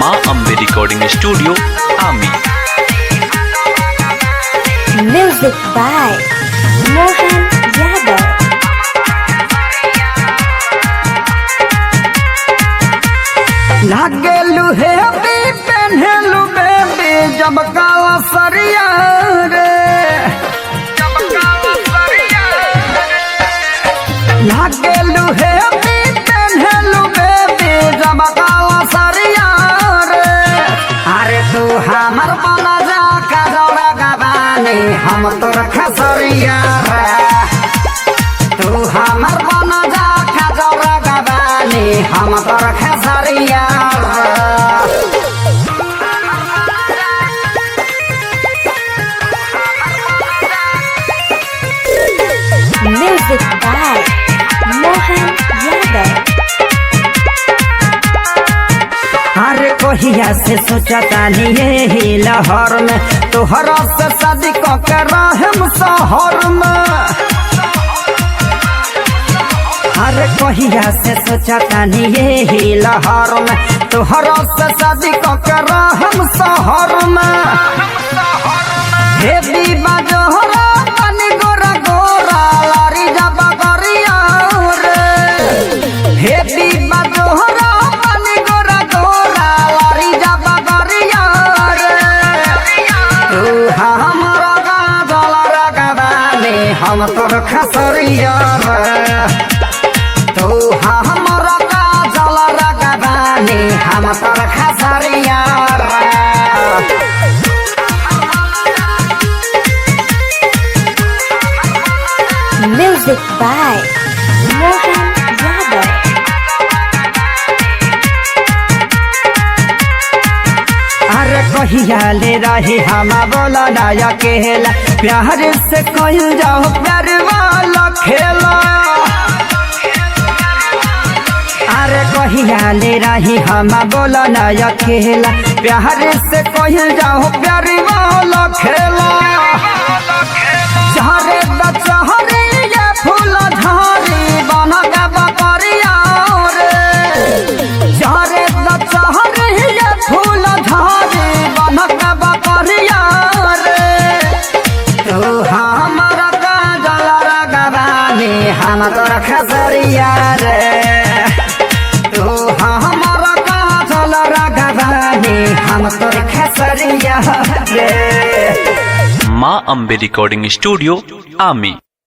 माँ Ambe recording studio आमी। Music by Mohan Yadav। लागेलू हे पहनेलू बेबी जब काला सरिया रे, लागेलू हे पहनेलू बेबी जब काला सरिया रे। अरे तू हमर बना जा काजोड़ा गवानी हम तोर खसरिया रे, तू हमर बना जा काजोड़ा गवानी हम तोर खसरिया रे। Music by Mohan Yadav। अरे कोहिया से सोचता नहीं यही लहर में तोहरा से शादी के रहम शहर में। अरे कोहिया से सोचता नहीं यही लहर में तोहरा से शादी के रहम शहर में। हे बीबा जोहरा पानी गोरा गोरा लारी जबा गरिया रे, हे बीबा जोहरा पानी गोरा गोरा लारी जबा गरिया रे। तू हमरा गाजल रगवानी हम तोर खसरिया रे, तू हमरा गाजल रगवानी हम तोर खसरिया रे। Music by Mohan Yadav। अरे कहिया ले रही हम बोला नया केला प्यार से कहिल जाओ प्यार वाला खेला। अरे कहिया ले रही हम बोला नया केला प्यार से कहिल जाओ प्यार वाला खेला। चारे दशहरे ये फूल झारी बन के बकरिया रे, चारे दशहरे ये फूल झारी बन के बकरिया रे। तू हमरा काजल रगवानी हम तोर खसरिया रे, तू हमरा काजल रगवानी हम तोर खसरिया रे। माँ अम्बे रिकॉर्डिंग स्टूडियो आमी।